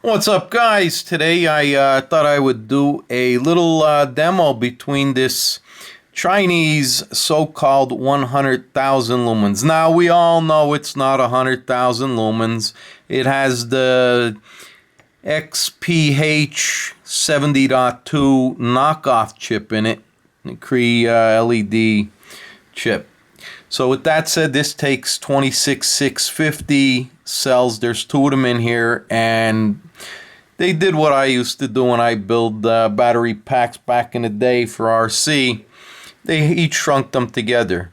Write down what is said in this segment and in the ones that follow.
What's up, guys? Today I thought I would do a little demo between this Chinese so-called 100,000 lumens. Now, we all know it's not 100,000 lumens. It has the XPH 70.2 knockoff chip in it, the Cree LED chip. So with that said, this takes 26650 cells. There's two of them in here, and they did what I used to do when I build battery packs back in the day for RC. They each shrunk them together.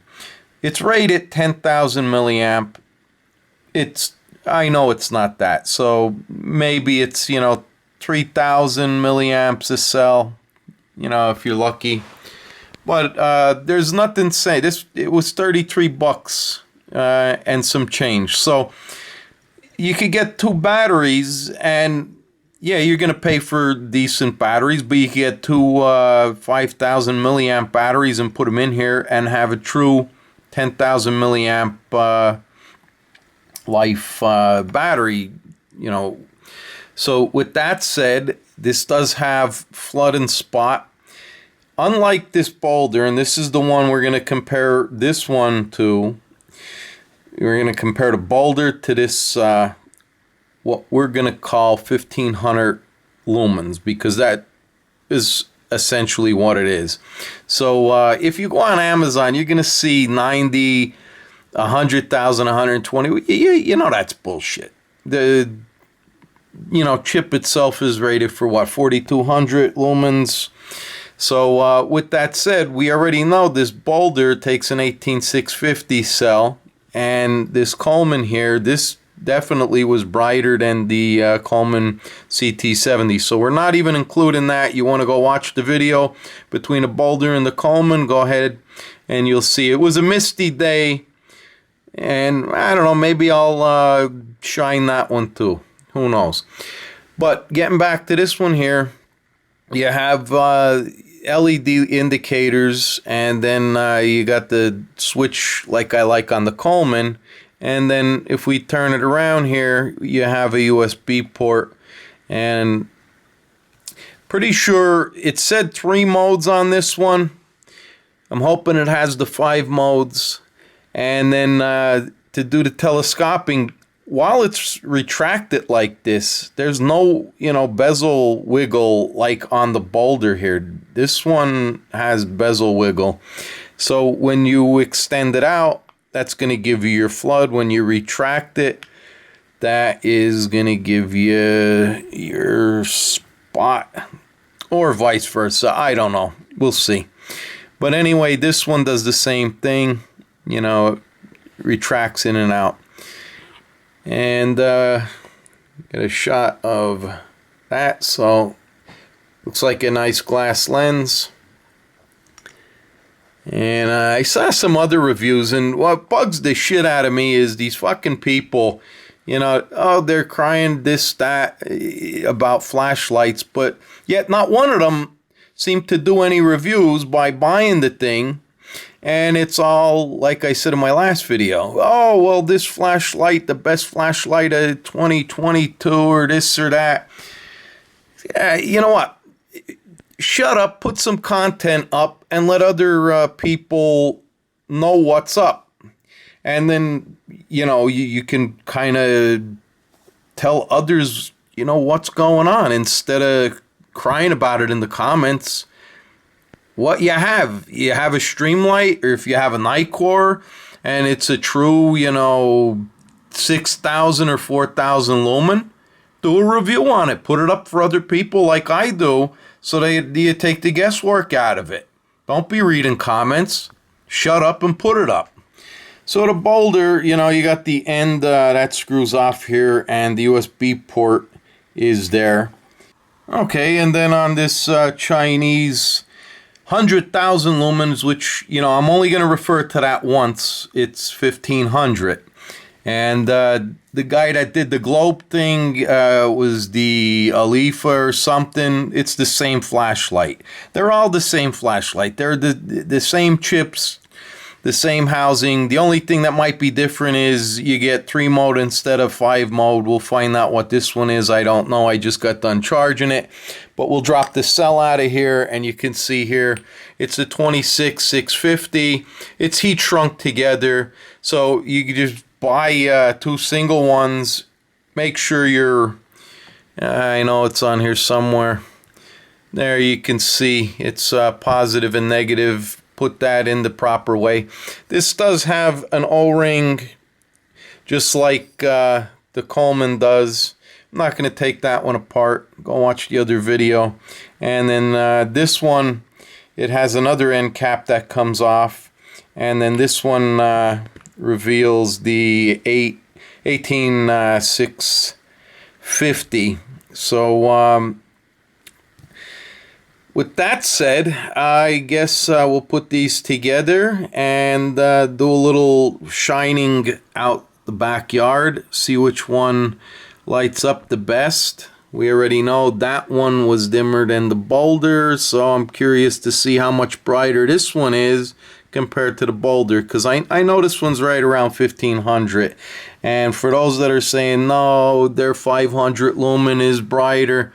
It's rated 10,000 milliamp. I know it's not that, so maybe it's 3,000 milliamps a cell, if you're lucky. But there's nothing to say. It was $33 and some change. So you could get two batteries, and yeah, you're going to pay for decent batteries, but you can get two 5,000 milliamp batteries and put them in here and have a true 10,000 milliamp life battery, So with that said, this does have flood and spot. Unlike this boulder, and this is the one we're going to compare this one to, we're going to compare the boulder to this, what we're going to call 1500 lumens, because that is essentially what it is. So if you go on Amazon, you're going to see 90, 100,000, 120. You know that's bullshit. The chip itself is rated for what, 4200 lumens. So with that said, we already know this boulder takes an 18650 cell, and this Coleman here, this definitely was brighter than the Coleman CT-70. So we're not even including that. You want to go watch the video between the boulder and the Coleman, go ahead and you'll see. It was a misty day, and I don't know, maybe I'll shine that one too. Who knows? But getting back to this one here, you have LED indicators, and then you got the switch like I like on the Coleman, and then if we turn it around here, you have a USB port, and pretty sure it said 3 modes on this one. I'm hoping it has the 5 modes, and then to do the telescoping, while it's retracted like this, there's no, bezel wiggle like on the boulder here. This one has bezel wiggle. So when you extend it out, that's going to give you your flood. When you retract it, that is going to give you your spot, or vice versa. I don't know. We'll see. But anyway, this one does the same thing. It retracts in and out. And get a shot of that. So looks like a nice glass lens. And I saw some other reviews, and what bugs the shit out of me is these fucking people, they're crying this, that about flashlights, but yet not one of them seemed to do any reviews by buying the thing. And it's all, like I said in my last video, oh, well, this flashlight, the best flashlight of 2022, or this or that. Yeah, you know what? Shut up, put some content up, and let other people know what's up. And then, you can kind of tell others, what's going on, instead of crying about it in the comments. What you have a Streamlight, or if you have a Nikkor, and it's a true, 6,000 or 4,000 lumen, do a review on it. Put it up for other people like I do, so you take the guesswork out of it. Don't be reading comments. Shut up and put it up. So the boulder, you got the end that screws off here, and the USB port is there. Okay, and then on this Chinese 100,000 lumens, which, I'm only going to refer to that once. It's 1,500. And the guy that did the globe thing was the Alifa or something. It's the same flashlight. They're all the same flashlight. They're the same chips. the same housing. The only thing that might be different is you get 3 mode instead of 5 mode. We'll find out what this one is. I don't know. I just got done charging it. But we'll drop the cell out of here, and you can see here it's a 26650. It's heat shrunk together. So you can just buy 2 single ones. Make sure you're, I know it's on here somewhere. There you can see it's positive and negative. Put that in the proper way. This does have an O-ring just like the Coleman does. I'm not going to take that one apart. Go watch the other video. And then this one, it has another end cap that comes off. And then this one reveals the 18650. So with that said, I guess we'll put these together and do a little shining out the backyard, see which one lights up the best. We already know that one was dimmer than the Boulder, so I'm curious to see how much brighter this one is compared to the Boulder, because I know this one's right around 1500. And for those that are saying, no, their 500 lumen is brighter,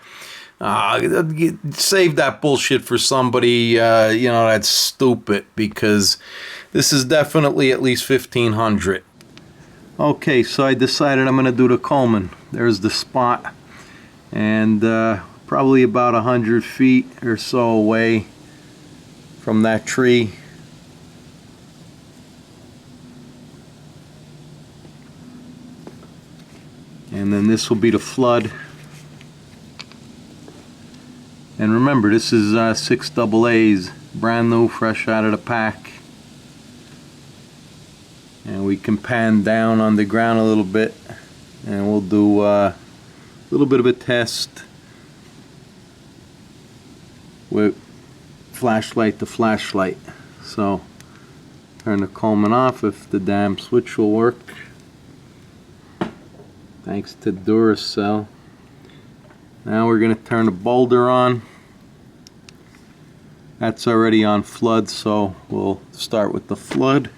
save that bullshit for somebody that's stupid, because this is definitely at least 1500. Okay, so I decided I'm going to do the Coleman. There's the spot, and probably about 100 feet or so away from that tree. And then this will be the flood. And remember, this is 6 AA's, brand new, fresh out of the pack. And we can pan down on the ground a little bit, and we'll do a little bit of a test with flashlight to flashlight. So turn the Coleman off if the damn switch will work. Thanks to Duracell. Now we're going to turn the Boulder on. That's already on flood, so we'll start with the flood.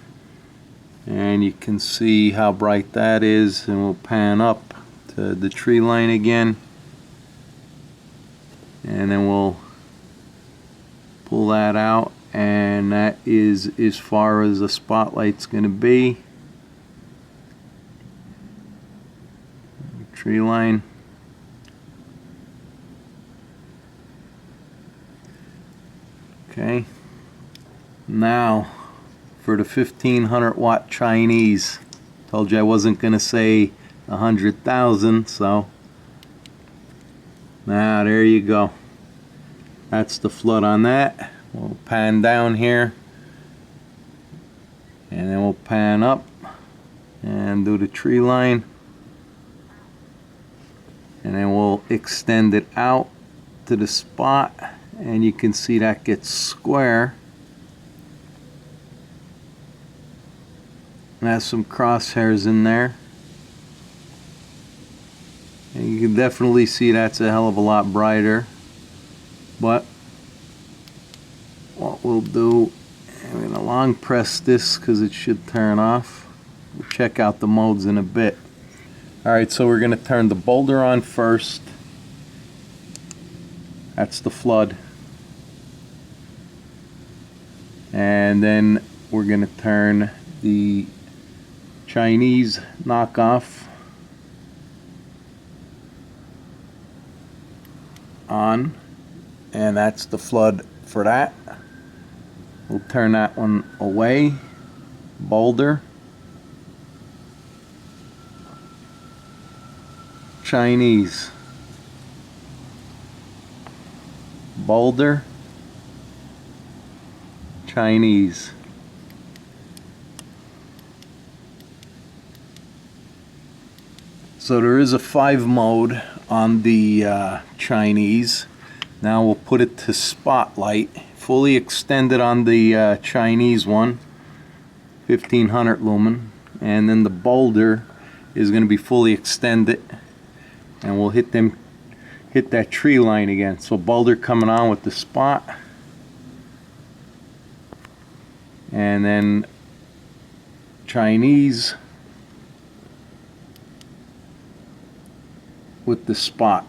And you can see how bright that is, and we'll pan up to the tree line again. And then we'll pull that out, and that is as far as the spotlight's going to be. Tree line. Okay, now for the 1500 watt Chinese. Told you I wasn't going to say 100,000, so now there you go. That's the flood on that. We'll pan down here, and then we'll pan up and do the tree line, and then we'll extend it out to the spot, and you can see that gets square. And has some crosshairs in there, and you can definitely see that's a hell of a lot brighter. But what we'll do, I'm going to long press this because it should turn off. We'll check out the modes in a bit. Alright, so we're going to turn the Boulder on first. That's the flood. And then we're going to turn the Chinese knockoff on, and that's the flood for that. We'll turn that one away. Boulder, Chinese, Boulder, Chinese. So there is a 5 mode on the Chinese. Now we'll put it to spotlight, fully extended on the Chinese one, 1500 lumen, and then the Boulder is going to be fully extended, and we'll hit that tree line again. So Boulder coming on with the spot, and then Chinese with the spot.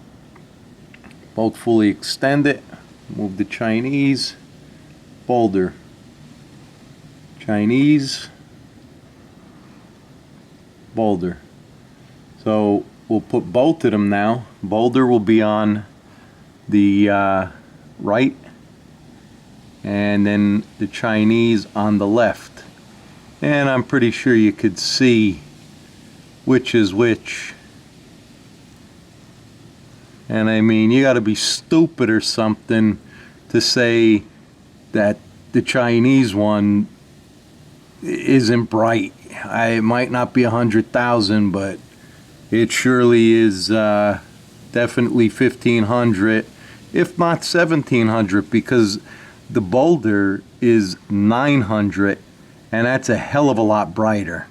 Both fully extended. Move the Chinese, boulder, Chinese, boulder. So we'll put both of them now. Boulder will be on the right, and then the Chinese on the left. And I'm pretty sure you could see which is which. And I mean, you got to be stupid or something to say that the Chinese one isn't bright. It might not be 100,000, but it surely is definitely 1,500, if not 1,700, because the boulder is 900, and that's a hell of a lot brighter.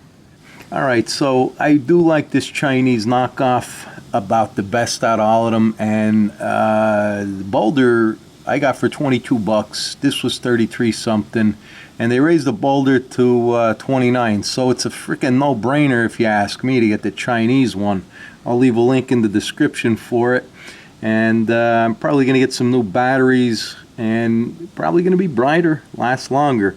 Alright, so I do like this Chinese knockoff about the best out of all of them, and the boulder I got for 22 bucks. This was 33 something, and they raised the boulder to 29, so it's a freaking no-brainer if you ask me to get the Chinese one. I'll leave a link in the description for it, and I'm probably going to get some new batteries, and probably going to be brighter, last longer.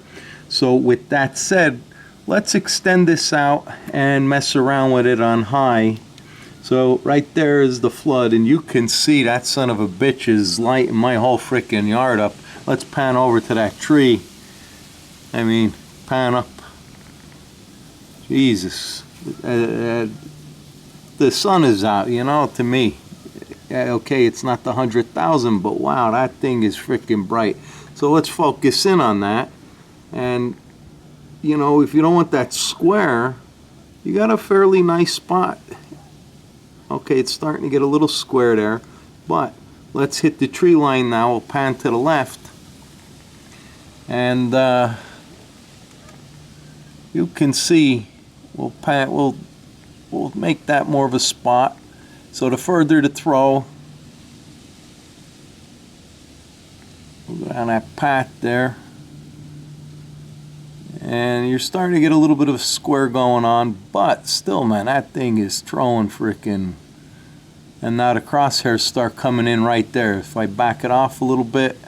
So with that said, let's extend this out and mess around with it on high. So right there is the flood, and you can see that son of a bitch is lighting my whole freaking yard up. Let's pan over to that tree. I mean, pan up. Jesus. The sun is out, you know, to me. Okay, it's not the 100,000, but wow, that thing is freaking bright. So let's focus in on that. And, you know, if you don't want that square, you got a fairly nice spot. Okay, it's starting to get a little square there, but let's hit the tree line now. We'll pan to the left, and you can see we'll make that more of a spot. So the further to throw, we'll go down that path there, and you're starting to get a little bit of a square going on, but still, man, that thing is throwing freaking. And now the crosshairs start coming in right there. If I back it off a little bit,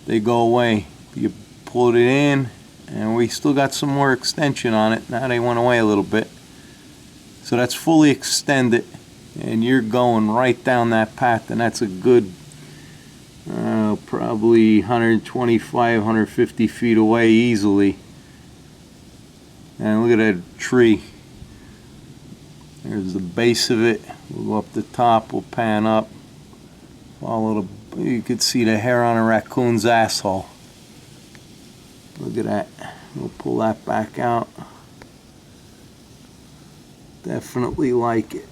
they go away. You pull it in, and we still got some more extension on it. Now they went away a little bit. So that's fully extended, and you're going right down that path, and that's a good probably 125, 150 feet away easily. And look at that tree. There's the base of it. We'll go up the top, we'll pan up. Follow the, you could see the hair on a raccoon's asshole. Look at that. We'll pull that back out. Definitely like it.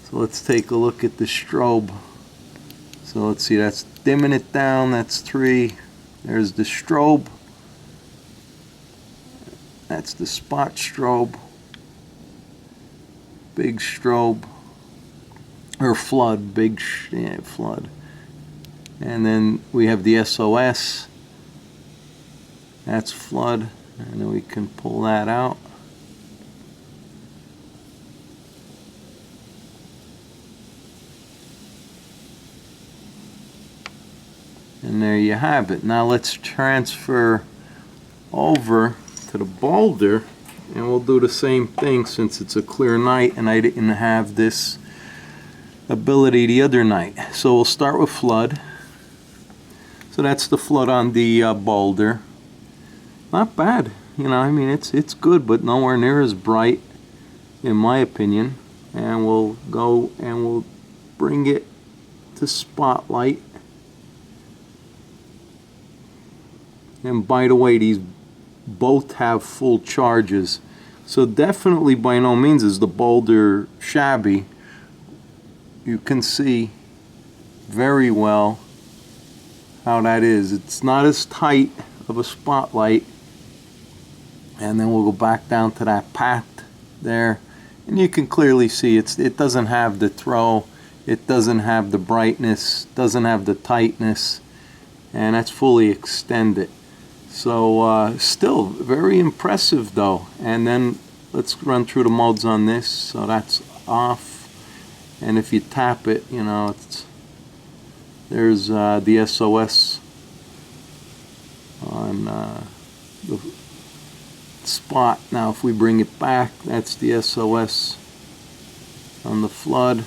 So let's take a look at the strobe. So let's see, that's dimming it down, that's 3. There's the strobe. That's the spot strobe. Big strobe. Or flood, flood. And then we have the SOS. That's flood. And then we can pull that out. And there you have it. Now let's transfer over to the boulder, and we'll do the same thing since it's a clear night and I didn't have this ability the other night. So we'll start with flood. So that's the flood on the boulder. Not bad, you know, I mean it's good, but nowhere near as bright in my opinion. And we'll go and we'll bring it to spotlight. And by the way, these both have full charges, so definitely by no means is the boulder shabby. You can see very well how that is. It's not as tight of a spotlight. And then we'll go back down to that path there, and you can clearly see it doesn't have the throw, it doesn't have the brightness, doesn't have the tightness, and that's fully extended. So still very impressive though. And then let's run through the modes on this. So that's off, and if you tap it, you know, there's the SOS on the spot. Now if we bring it back, that's the SOS on the flood.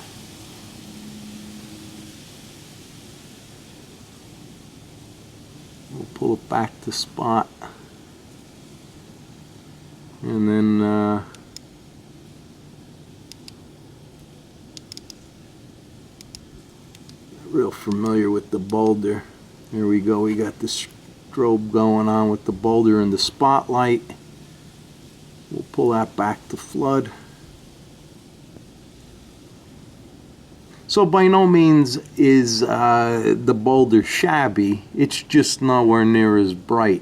We'll pull it back to spot, and then real familiar with the boulder. Here we go, we got the strobe going on with the boulder and the spotlight. We'll pull that back to flood. So by no means is the boulder shabby, it's just nowhere near as bright.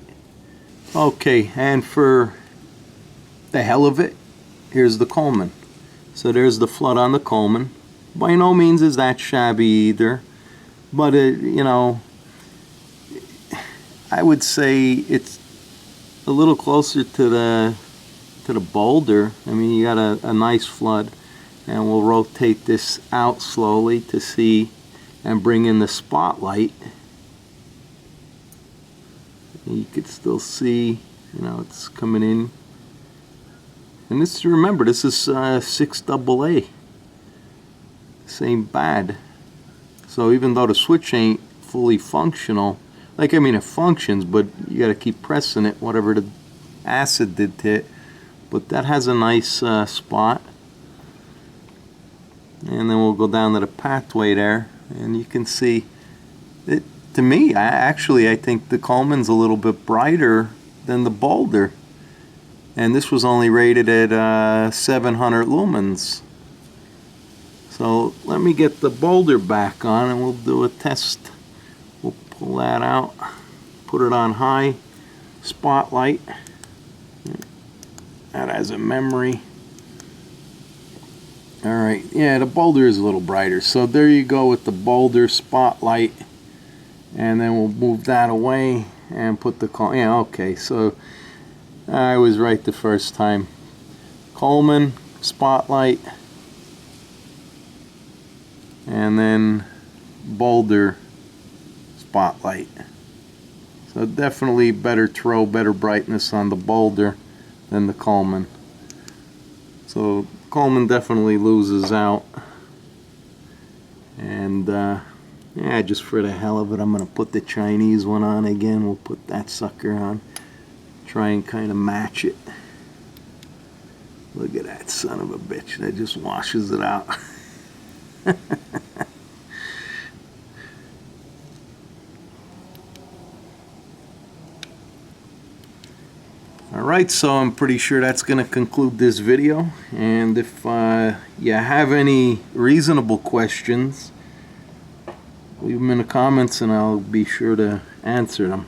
Okay, and for the hell of it, here's the Coleman. So there's the flood on the Coleman. By no means is that shabby either, but you know, I would say it's a little closer to the boulder. I mean, you got a nice flood, and we'll rotate this out slowly to see and bring in the spotlight. You could still see, you know, it's coming in. And this, remember, this is 6AA. Same bad. So even though the switch ain't fully functional, like, I mean, it functions, but you got to keep pressing it, whatever the acid did to it. But that has a nice spot. And then we'll go down to the pathway there, and you can see it. To me, I think the Coleman's a little bit brighter than the boulder, and this was only rated at 700 lumens. So let me get the boulder back on, and we'll do a test. We'll pull that out, put it on high, spotlight. That has a memory. Alright, yeah, the boulder is a little brighter. So there you go with the boulder spotlight. And then we'll move that away and put the yeah, okay, so I was right the first time. Coleman, spotlight, and then boulder, spotlight. So definitely better throw, better brightness on the boulder than the Coleman. So Coleman definitely loses out. And yeah, just for the hell of it, I'm going to put the Chinese one on again. We'll put that sucker on. Try and kind of match it. Look at that son of a bitch. That just washes it out. Alright, so I'm pretty sure that's going to conclude this video. And if you have any reasonable questions, leave them in the comments and I'll be sure to answer them.